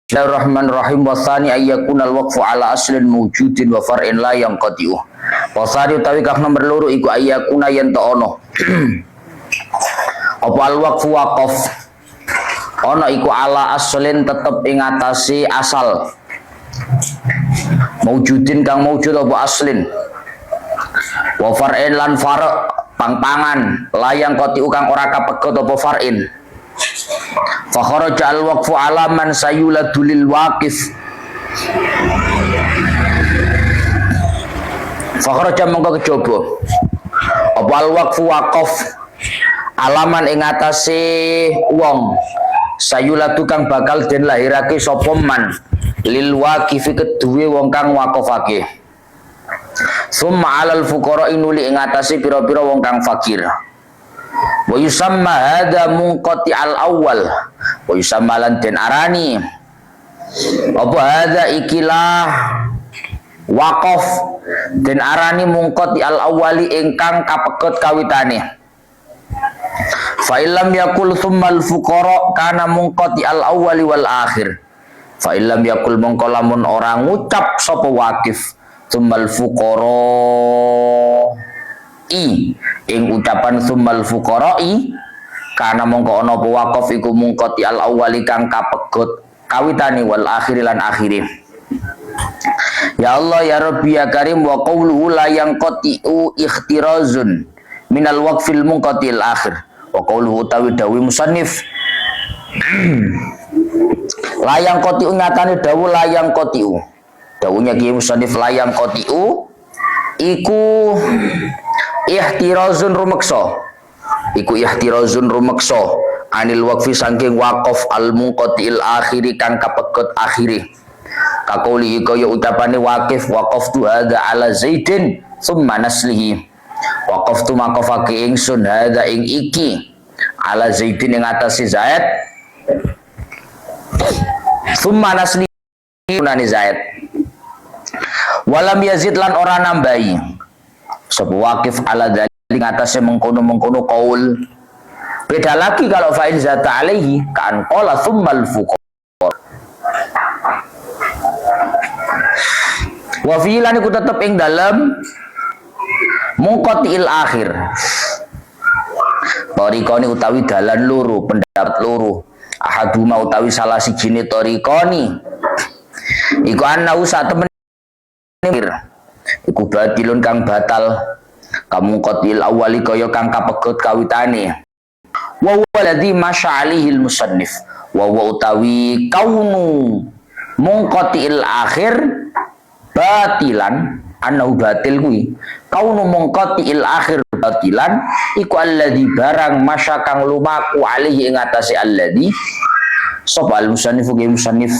Bismillahirrahmanirrahim. Wasani ayyakunal waqfu ala aslin mawjudin wa far'in la yanqati'u. Wasani utawi kang nomor loro iku ayyakuna yen ta ono. Apa al waqfu waqaf ana iku ala aslin tetep ing atase asal. Mawjudin kang mawjud apa aslin. Wa far'in lan far' pang-pangan la yanqati'u kang ora kapegot apa far'in. Fa kharaja al waqfu ala man sayuladu lil waqif. Fa kharaja mongko kejaba apa al waqfu waqaf alaman ing atase wong sayuladu kang bakal den lahirake sapa man lil waqifi keduwe wong kang waqafake. Summa alal fuqara inuli ing atase pira-pira wong kang fakir. Wa yusamma hadza munqati al awal wa yusamma lan den arani apa hadza ikilah waqaf den arani munqati al awali ingkang kapegot kawitane. Fa illam yakul tsummal fuqara kana munqati al awali wal akhir. Fa illam yakul mongko lamun ora ngucap sapa waqif tsummal fuqara ing ucapan tsummal fuqara'i kana mongko ana apa waqaf iku mungqati al awwali kang kapegot kawitane wal akhiri lan akhire. Ya Allah ya Rabbi ya Karim wa qawluhu la yanqati'u ikhtirazun minal waqfil munqatil akhir wa qawluhu tawi dawi musannif la yanqati'u nyatane dawu la yanqati'u dawuhnya ki musannif la yanqati'u iku ihtirazun rumeksa anil waqfi saking waqaf al munqatil akhiri kang kapegot akhiri kakuli kaya ucapane waqif waqaftu hadza ala zaidin summa naslihi waqaftu maqafake ingsun hadza ing iki ala zaidin ing atase zaid summa naslihi nani zaid walam yazid lan ora nambahi sapa waqif ala dzalik atasnya mengkono-mengkono qaul. Beda lagi kalau fa'il zata alaihi kan qala tsummal fuqara. Wa fi'lan iku tetep ing dalem munqatil akhir. Tariqani utawi dalan loro, pendapat loro. Ahaduma utawi salah sijine tariqani. Iku ana usah temen iku batilun kang batal kamu qatil awali kaya kang kapegot kawitane wa waladhi masya'alihil musannif wa utawi kaunu munqatil akhir batilan anahu batil kuwi kaunu munqatil akhir batilan iku alladhi barang masya kang lumaku alihi ing atase alladhi sapa al musannif ge musannif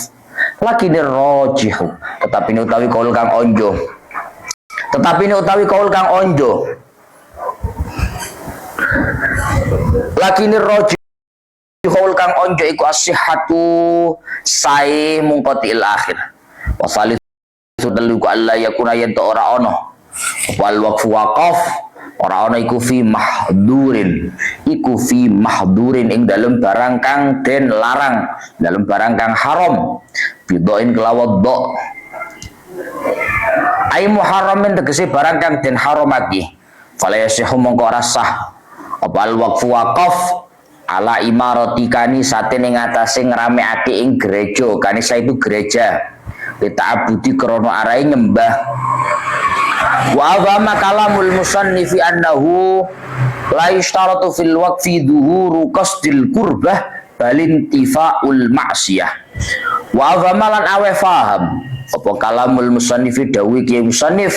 lakinir rajihu tetapi ini utawi kaul kang onjo lakinir rajihu kaul kang onjo iku as-sihhatu sae munqatil akhir wa salis sudal ku alla yakuna yen ora ono wal waqfu waqaf ora ono iku fi mahdurin ing dalem barang kang den larang dalem barang kang haram bidoin kelawat do ai muharramin tegese barang kang den haramake fala yasihu mongko ora sah apa al waqfu waqaf ala imarati kanisa ing atase ngrameake ing gereja kanisa itu gereja ta'abudi krana arahe nyembah wa azama kalamul musannifi annahu la yashtaratu fil waqfi dhuhuru qasdil qurbah balintifaul ma'siyah wa azamalan awe faham apa kalamul musannifi dawi ki musannif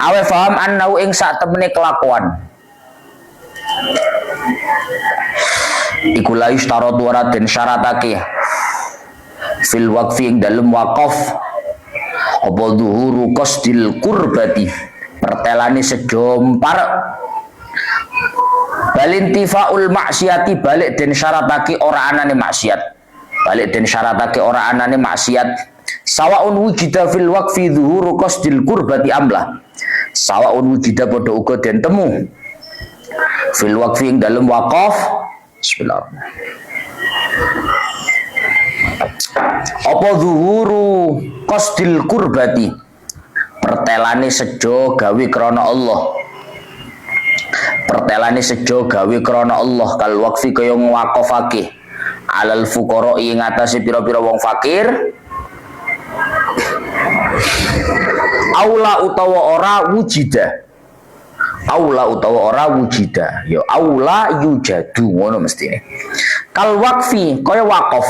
awe faham annahu ing sak temene kelakuan iku la yashtaratu ora den syaratake fil waqfi ing dalem waqaf apa dhuhuru qasdil qurbati pertelane sejompar balintifaul maksiati balik den syaratake ora anane maksiat sawaun wujida fil waqfi dhuhuru qasdil qurbati amlah sawaun wujida padha uga den temu fil waqfi ing dalem waqaf bismillahirrahmanirrahim Apa zuhuru qasdil kurbati, pertelane sejo gawe krana Allah. Pertelane sejo gawe krana Allah kal waqfi kaya ngwakofake alal fuqara ing atase pira-pira wong fakir. Aula utawa ora wujida. Aula utawa ora wujida. Ya aula yujadu ngono mestine. Kal waqfi kaya wakaf.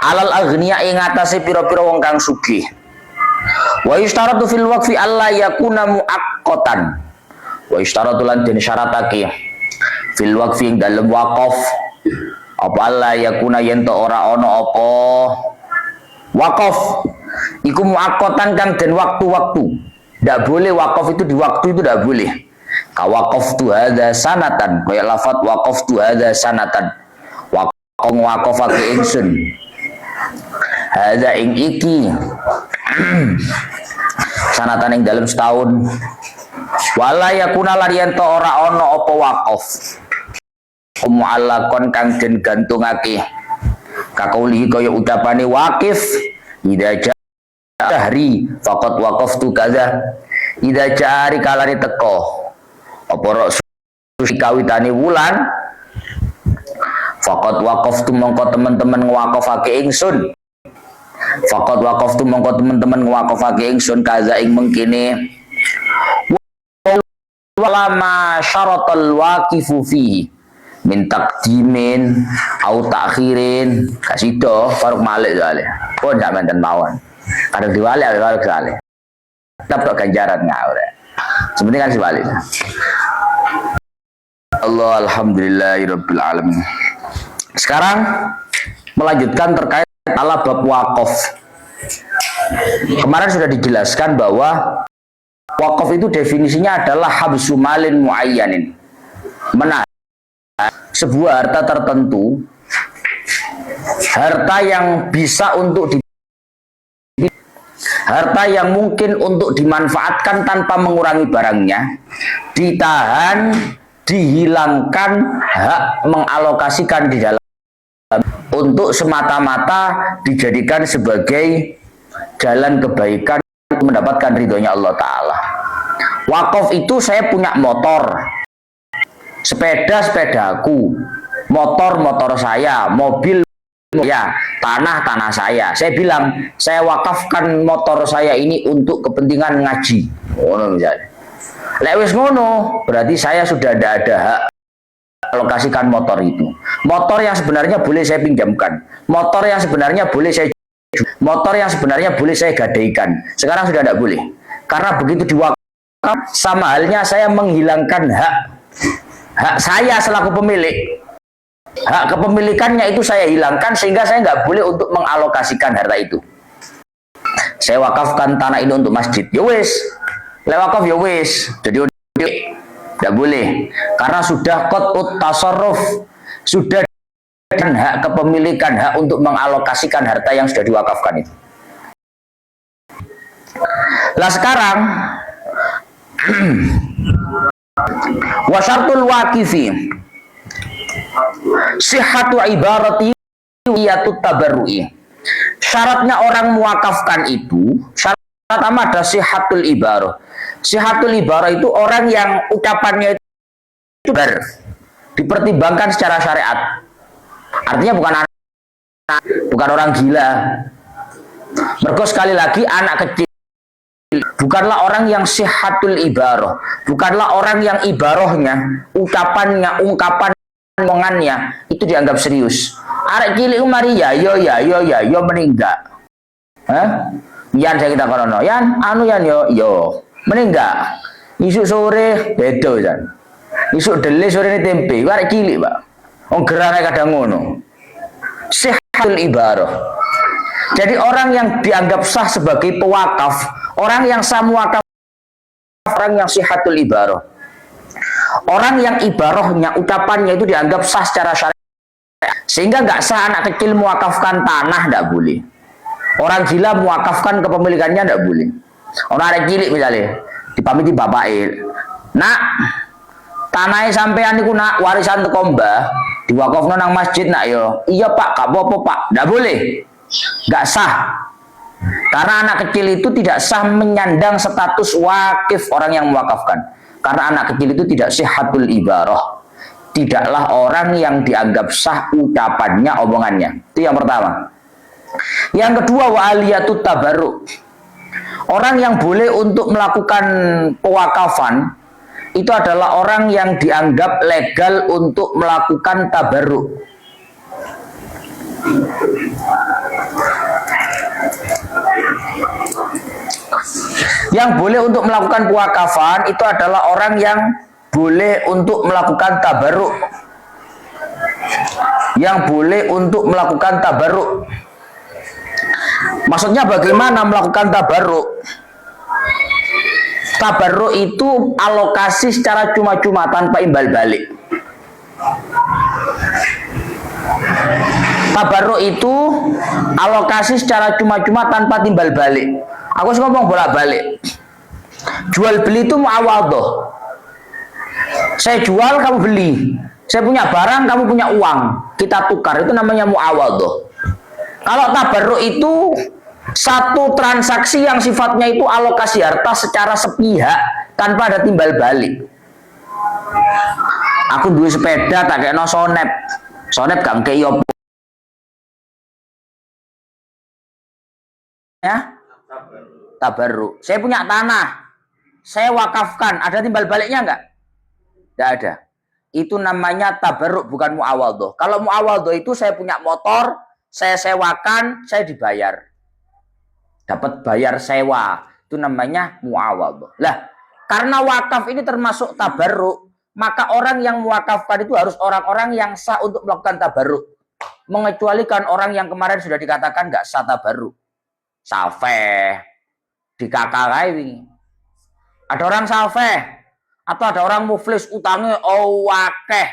Alal aghniya ing atase pira-pira wong kang sugih. Wa yustaratu fil waqfi alla yakuna muaqqatan. Wa yustaratu lan den syaratake fil waqfi ing dalem wakaf apa alla yakuna yen to ora ana apa wakaf iku muaqqatan kang den waktu-waktu. Ndak boleh wakaf itu di waktu itu ndak boleh. Ka waqaftu hadza sanatan kaya lafat waqaftu hadza sanatan. Waqafake ingsun hadza ing iki sanatan ing dalam setahun. Wala yakuna lariyan to ora ana apa waqaf mu'allaqon kang den gantungake kakauli kaya ucapane waqif idza jahri faqat waqaftu kaza idza jari kalane teko apa ro kawitane wulan faqat waqaftu mongko teman-teman ngwaqafake ingsun. Faqat waqaftu mongko teman-teman ngwaqafake ingsun kaza ing mengkene walama syaratal waqifu fihi min taqdimin au ta'khirin kasido faruk malik soalnya oh ndak menten mawon kadang diwali ada soalnya tetap ganjaran ngawur sebenarnya kan sebalik Allah alhamdulillahirabbil alamin. Sekarang melanjutkan terkait ala bab wakaf. Kemarin sudah dijelaskan bahwa wakaf itu definisinya adalah habsu malin muayyanin, menahan sebuah harta tertentu, harta yang bisa untuk harta yang mungkin untuk dimanfaatkan tanpa mengurangi barangnya, ditahan, dihilangkan hak mengalokasikan di dalam untuk semata-mata dijadikan sebagai jalan kebaikan untuk mendapatkan ridhonya Allah Ta'ala. Wakaf itu saya punya motor, sepeda-sepedaku, motor saya, mobil ya, tanah saya. Saya bilang, saya wakafkan motor saya ini untuk kepentingan ngaji. Ngono misalnya. Lek wis ngono, berarti saya sudah tidak ada hak alokasikan motor itu. Motor yang sebenarnya boleh saya pinjamkan, motor yang sebenarnya boleh saya motor yang sebenarnya boleh saya gadaikan. Sekarang sudah tidak boleh. Karena begitu diwakafkan, sama halnya saya menghilangkan hak saya selaku pemilik. Hak kepemilikannya itu saya hilangkan sehingga saya nggak boleh untuk mengalokasikan harta itu. Saya wakafkan tanah ini untuk masjid. Ya wis. Lewakaf ya wis. Jadi tidak boleh. Karena sudah qat'ut tasarruf, sudah hak kepemilikan, hak untuk mengalokasikan harta yang sudah diwakafkan itu. Lah sekarang wa syartul waqifi sihhatu ibarati iyatut tabarru'i. Syaratnya orang muwakafkan itu, syarat pertama ada sihhatul ibarah. Sihhatul ibarah itu orang yang ucapannya itu dipertimbangkan secara syariat. Artinya bukan orang gila. Mergo sekali lagi anak kecil bukanlah orang yang sihhatul ibarah, bukanlah orang yang ibarahnya, ucapan omongannya itu dianggap serius. Arek cilik umari yo meninggal. Hah? Yan saya kita kono. Yan anu yan yo meninggal. Isuk sore bedo jan. Isuk dele sore ini tempe. Arek cilik, Pak. Wong gerane kadang ngono. Sihhatul ibarah. Jadi orang yang dianggap sah sebagai pewakaf, orang yang sah muwakaf, orang yang sihhatul ibarah. Orang yang ibarahnya, ucapannya itu dianggap sah secara syariat. Sehingga nggak sah anak kecil mewakafkan tanah, nggak boleh. Orang gila mewakafkan kepemilikannya, nggak boleh. Orang anak cilik misalnya, dipamiti bapake. Nak, tanahnya sampean niku nak warisan teko mbah, diwakafno nang masjid nak yo. Iya Pak, gak apa-apa Pak. Nggak boleh. nggak sah. Karena anak kecil itu tidak sah menyandang status wakif orang yang mewakafkan. Karena anak kecil itu tidak sihatul ibarah. Tidaklah orang yang dianggap sah ucapannya, omongannya. Itu yang pertama. Yang kedua, wa aliyatut tabarruk. Orang yang boleh untuk melakukan pewakafan itu adalah orang yang dianggap legal untuk melakukan tabarruk. Yang boleh untuk melakukan pewakafan itu adalah orang yang boleh untuk melakukan tabarruk. Yang boleh untuk melakukan tabarruk. Maksudnya bagaimana melakukan tabarruk? Tabarruk itu alokasi secara cuma-cuma tanpa imbal balik. Tabarruk itu alokasi secara cuma-cuma tanpa timbal balik. Aku ngomong bolak-balik. Jual beli itu muawadhah. Saya jual, kamu beli. Saya punya barang, kamu punya uang. Kita tukar, itu namanya muawadhah. Kalau tabarruk itu satu transaksi yang sifatnya itu alokasi harta secara sepihak tanpa ada timbal balik. Aku duwe sepeda tak kena sonep. Sonep gak ngkei opo. Ya? Tabarruk. Saya punya tanah. Saya wakafkan, ada timbal baliknya enggak? Tidak ada. Itu namanya tabarruk, bukan muawadhah. Kalau muawadhah itu saya punya motor, saya sewakan, saya dibayar. Dapat bayar sewa. Itu namanya muawadhah. Lah, karena wakaf ini termasuk tabarruk, maka orang yang mewakafkan itu harus orang-orang yang sah untuk melakukan tabarruk. Mengecualikan orang yang kemarin sudah dikatakan nggak sah tabarruk. Safeh, dikakakai wingi. Ada orang safeh, atau ada orang muflis utangnya wakeh.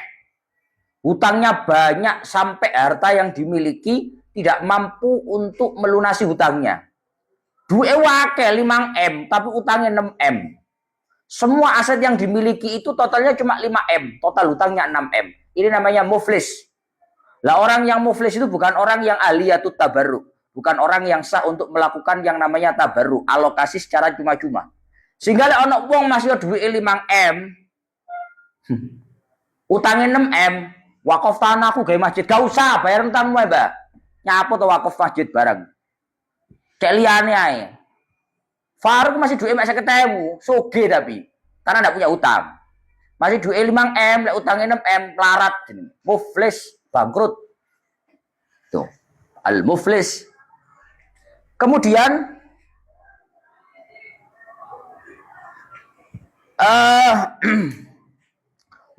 Hutangnya banyak sampai harta yang dimiliki tidak mampu untuk melunasi hutangnya. Duwe wakeh 5M, tapi utangnya 6M. Semua aset yang dimiliki itu totalnya cuma 5M, total hutangnya 6M. Ini namanya muflis. Lah orang yang muflis itu bukan orang yang aliyatut tabarruk, bukan orang yang sah untuk melakukan yang namanya tabarruk, alokasi secara cuma-cuma. Sehingga lek ana wong masih duwe 5M, utangnya 6M, wakaf tanahku gawe masjid, gak usah bayar utangmu ya, Mbak. Nyapo to wakaf masjid bareng. Cek liyane ae. Faruk masih duit mek 50.000, soge tapi karena enggak punya utang. Masih duit 5M, lek utangnya 6M, pelarat jenenge. Muflis, bangkrut. Tuh, al-muflis. Kemudian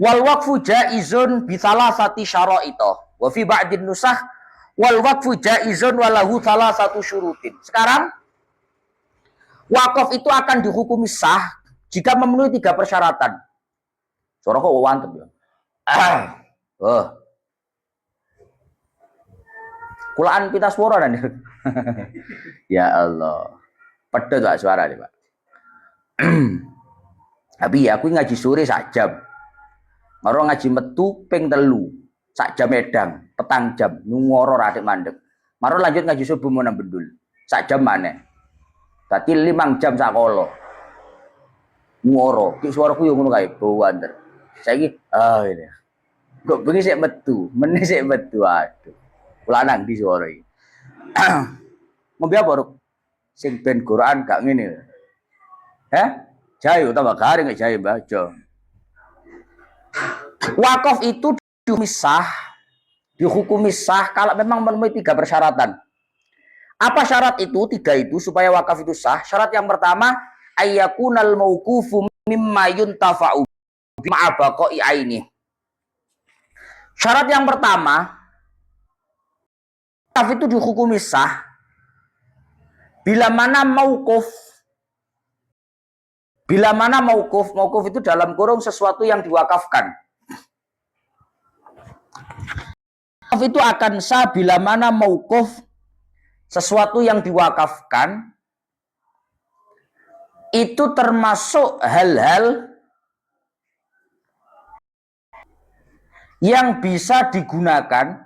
wal waqfu jaizun bi salasati syara'ita wa fi ba'din nusakh wal waqfu jaizun wa lahu salasatu syurutin. Sekarang wakaf itu akan dihukumi sah jika memenuhi 3 persyaratan. Suara kok wantep ya. Kulaan pita suara dan ya Allah. Pedes gak suara nih, Pak. Tapi ya aku ngaji sore sak jam. Maro ngaji metu ping 3 sak jam edang, petang jam nyungoro radik mandek. Maro lanjut ngaji subuh mau bendul. Sak jam maneh. Berarti 5 jam sak kolo. Nyungoro, ki suaraku yo ngono kae bawander. Saiki ini. Kok bengi sik metu, meneh sik metu aduh. Kula nang di suara iki. Ngombe apa, Ruk? Sing ben Quran gak ngene. Jayu tambah garing nek jayu baca. Wakaf itu dihukumi sah kalau memang memenuhi 3 persyaratan. Apa syarat itu? 3 itu supaya wakaf itu sah. Syarat yang pertama, ayyakunal mauqufu mimma yuntafa'u ma'a baqa'i aini. Syarat yang pertama, wakaf itu dihukumi sah bila mana mauquf itu dalam kurung sesuatu yang diwakafkan. Wakaf itu akan sah bila mana mauquf sesuatu yang diwakafkan itu termasuk hal-hal yang bisa digunakan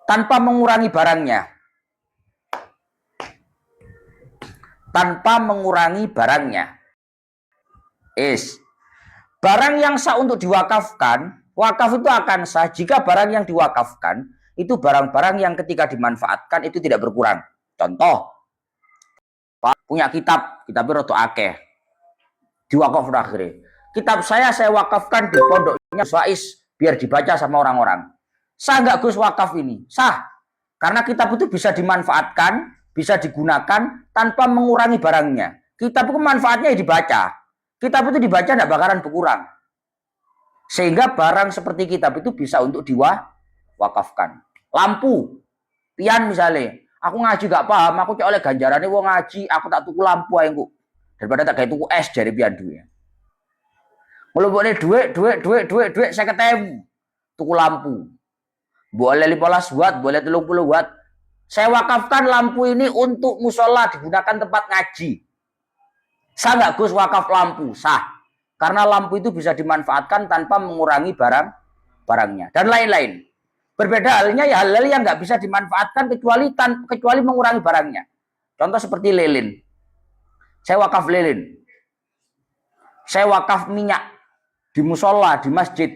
tanpa mengurangi barangnya. Tanpa mengurangi barangnya. Barang yang sah untuk diwakafkan, wakaf itu akan sah jika barang yang diwakafkan itu barang-barang yang ketika dimanfaatkan itu tidak berkurang. Contoh, punya kitabnya roto akeh, diwakaf akhirnya. Kitab saya wakafkan di pondoknya Faiz biar dibaca sama orang-orang. Sah nggak Gus wakaf ini? Sah. Karena kitab itu bisa dimanfaatkan, bisa digunakan tanpa mengurangi barangnya. Kitab itu manfaatnya dibaca. Kitab itu dibaca tidak bakalan berkurang. Sehingga barang seperti kitab itu bisa untuk diwakafkan. Lampu, pian misalnya, aku ngaji gak paham, aku cek oleh ganjarannya wong ngaji, aku tak tuku lampu aja daripada tak kayak tuku es dari pian duit. Kalau boleh duit, saya ketemu tuku lampu. Boleh 15 watt, boleh 30 watt. Saya wakafkan lampu ini untuk musola digunakan tempat ngaji. Sah nggak Gus wakaf lampu? Sah. Karena lampu itu bisa dimanfaatkan tanpa mengurangi barangnya. Dan lain-lain. Berbeda halnya ya hal-hal yang nggak bisa dimanfaatkan kecuali mengurangi barangnya. Contoh seperti lilin. Saya wakaf lilin. Saya wakaf minyak di musola, di masjid.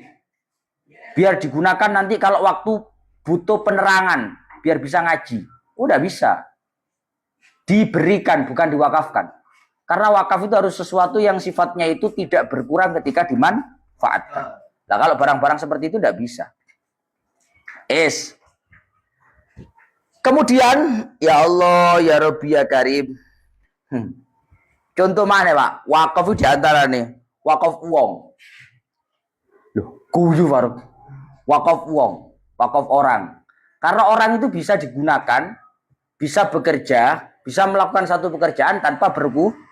Biar digunakan nanti kalau waktu butuh penerangan. Biar bisa ngaji. Udah bisa. Diberikan, bukan diwakafkan. Karena wakaf itu harus sesuatu yang sifatnya itu tidak berkurang ketika dimanfaatkan. Nah kalau barang-barang seperti itu tidak bisa. Kemudian, ya Allah, ya Rabbi, ya Karim. Contoh mana Pak? Wakaf itu diantara nih. Wakaf uang. Loh, guyu Faruk. Wakaf uang. Wakaf orang. Karena orang itu bisa digunakan, bisa bekerja, bisa melakukan satu pekerjaan tanpa berbuat.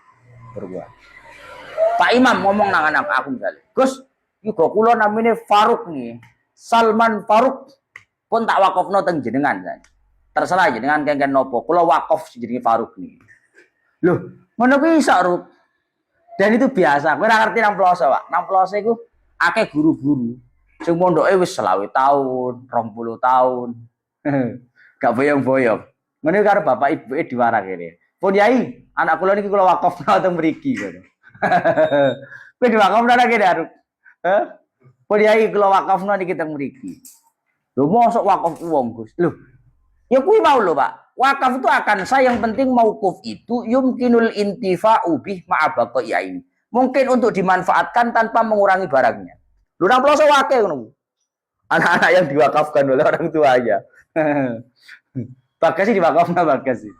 Pak Imam ngomong nang anak aku misalnya, Gus, yuk kula namanya Faruk nih, Salman Faruk, pun tak wakafno teng jenengan. Terserah jenengan kengken nopo, kula wakaf jenenge Faruk nih. Loh, ngono kuwi iso, Ruk. Dan itu biasa, kowe ora ngerti nang ploso, Pak. Nang ploso iku akeh guru-guru sing mondoke wis 20 tahun, 20 tahun. Gak boyong-boyong. Ngene karo bapak ibuke diwarak kene. Pun Yai, anak kula niki kula wakafno teng mriki ngono. Kowe diwakafno nang kene, Ruk. Heh? Pun Yai kula wakafno niki teng mriki. Lho mosok wakaf wong, Gus. Lho, ya kuwi mau lho, Pak. Wakaf itu akan sah, yang penting mauquf itu yumkinul intifa'u bih ma'abaqai ini. Mungkin untuk dimanfaatkan tanpa mengurangi barangnya. Lho nang ploso wake ngono. Anak-anak yang diwakafkan oleh orang tuanya. Bagas sih diwakafna Bagas sih.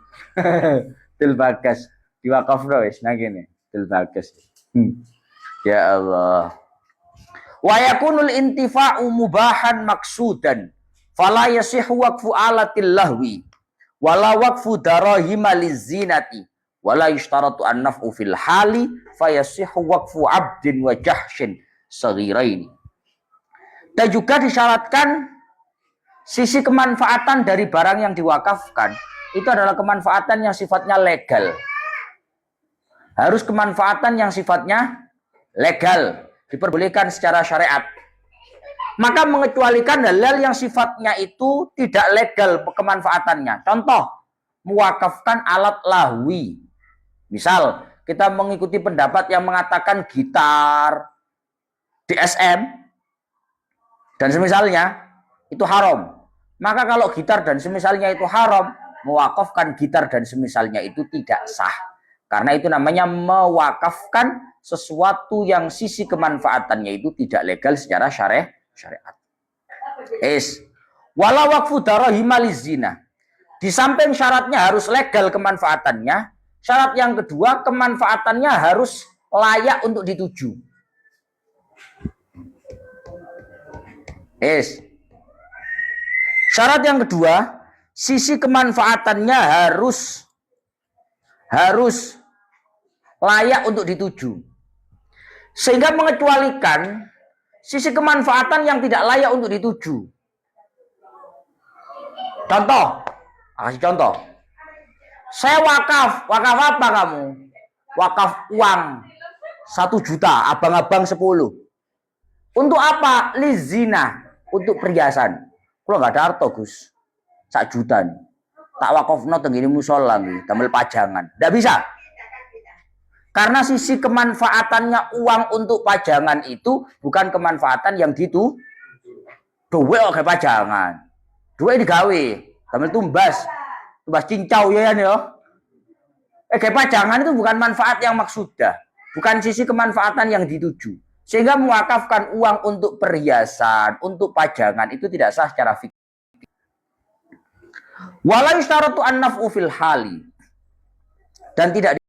Til Bagas diwakafna wis nang kene. Til Bagas. Ya Allah. Wa yakunul intifa'u mubahan maksudan. Fala yasihhu waqfu alatil lahwi. Wala waqfu darahima lizinati. Wala yushtaratu an-naf'u fil hali. Fayasihhu waqfu abdin wa jahshin saghiraini. Dan juga disyaratkan sisi kemanfaatan dari barang yang diwakafkan itu adalah kemanfaatan yang sifatnya legal. Harus kemanfaatan yang sifatnya legal, diperbolehkan secara syariat. Maka mengecualikan hal-hal yang sifatnya itu tidak legal kemanfaatannya. Contoh, mewakafkan alat lahwi. Misal, kita mengikuti pendapat yang mengatakan gitar, DSM, dan semisalnya itu haram. Maka kalau gitar dan semisalnya itu haram, mewakafkan gitar dan semisalnya itu tidak sah. Karena itu namanya mewakafkan sesuatu yang sisi kemanfaatannya itu tidak legal secara syariat. Wala waqfu darahima lizina. Di samping syaratnya harus legal kemanfaatannya, syarat yang kedua kemanfaatannya harus layak untuk dituju. Syarat yang kedua, sisi kemanfaatannya harus layak untuk dituju. Sehingga mengecualikan sisi kemanfaatan yang tidak layak untuk dituju. Contoh, kasih contoh. Saya wakaf apa kamu? Wakaf uang 1 juta, abang-abang 10. Untuk apa? Lizina, untuk perhiasan. Kalau nggak ada harta, Gus. sak juta nih. Tak wakofno teng ngene musala nih, damel pajangan. Ndak bisa. Karena sisi kemanfaatannya uang untuk pajangan itu bukan kemanfaatan yang gitu. Duwe oke pajangan. Duwe digawe, damel tumbas cincau ya ya. Kayak pajangan itu bukan manfaat yang maksudah, bukan sisi kemanfaatan yang dituju. Sehingga mewakafkan uang untuk perhiasan, untuk pajangan itu tidak sah secara fikih. Walau syaratu an-naf'u fil hali, dan tidak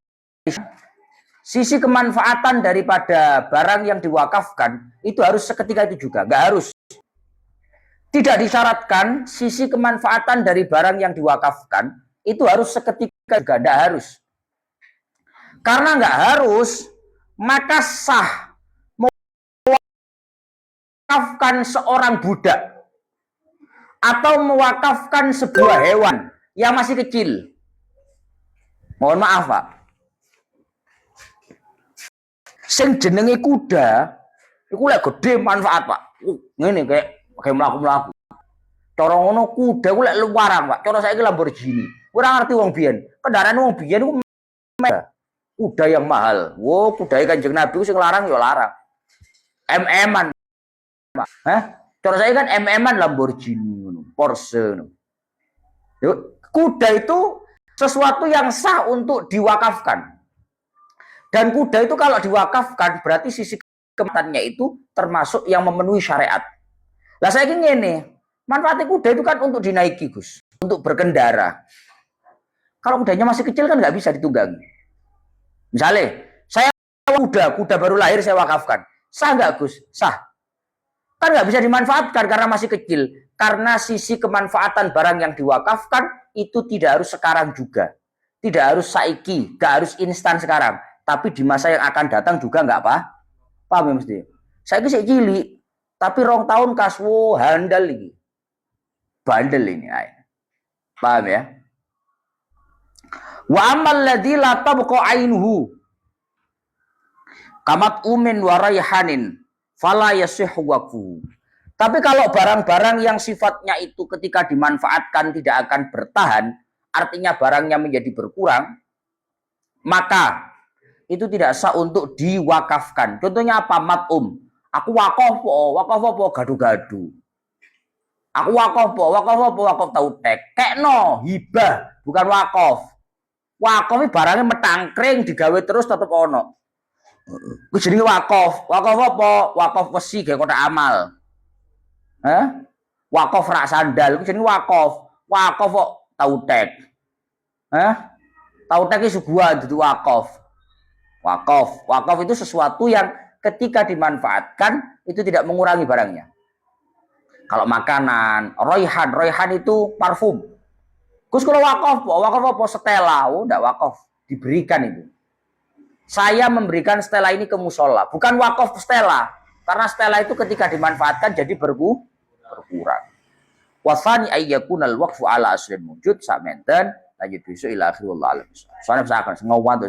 sisi kemanfaatan daripada barang yang diwakafkan itu harus seketika itu juga, nggak harus. Tidak disyaratkan sisi kemanfaatan dari barang yang diwakafkan itu harus seketika juga, nggak harus. Karena nggak harus, maka sah mewakafkan seorang budak atau mewakafkan sebuah hewan yang masih kecil. Mohon maaf, Pak. Sing jenenge kuda, iku lek gede manfaat, Pak. Ngene kayak mlaku-mlaku. Cara ngono kuda iku lek luwarang, Pak. Cara saiki Lamborghini. Ora ngerti wong biyen. Kendaraan wong biyen iku kuda yang mahal. Wo, kudae Kanjeng Nabi sing larang ya larang. MM-an, Pak. Hah? Cara saiki kan MM-an Lamborghini ngono, Porsche ngono. Kuda itu sesuatu yang sah untuk diwakafkan. Dan kuda itu kalau diwakafkan berarti sisi kemanfaatannya itu termasuk yang memenuhi syariat. Lah saya ingin ini, manfaatnya kuda itu kan untuk dinaiki, Gus, untuk berkendara. Kalau kudanya masih kecil kan nggak bisa ditunggangi. Misalnya, saya kuda baru lahir saya wakafkan, sah nggak, Gus? Sah. Kan nggak bisa dimanfaatkan karena masih kecil. Karena sisi kemanfaatan barang yang diwakafkan itu tidak harus sekarang juga, tidak harus saiki, nggak harus instan sekarang. Tapi di masa yang akan datang juga nggak apa? Paham ya mesti? Saya bisa cilik, tapi 2 tahun kaswo handal ini, bandel ini, paham ya? Wa amal ladzi la tabqa ainuhu kamat umin wa raihanin fala yasihhu waqfu. Tapi kalau barang-barang yang sifatnya itu ketika dimanfaatkan tidak akan bertahan, artinya barangnya menjadi berkurang, maka itu tidak sah untuk diwakafkan. Contohnya apa? Mat'um. Aku wakaf apa? Gadu-gadu. Aku wakaf apa? Wakaf tautek. Kekno, hibah, bukan wakaf. Wakaf ini barangnya metangkring, digawe terus tetap ono. Ku jenenge wakaf. Wakaf apa? Wakaf wesi kayak kotak amal. Wakaf rak sandal, ku jenenge wakaf. Wakaf kok tautek. Tautek iki suguhan dudu wakaf. Wakaf itu sesuatu yang ketika dimanfaatkan itu tidak mengurangi barangnya. Kalau makanan, royhan itu parfum. Gus kalau wakaf apa? Stella, enggak wakaf, diberikan itu. Saya memberikan stella ini ke musola, bukan wakaf stella, karena stella itu ketika dimanfaatkan jadi berkurang. Wasani ayyakunal waqfu ala aslin wujud samenten lanjut besok ila akhir wallahu alam. Soalnya misalkan semua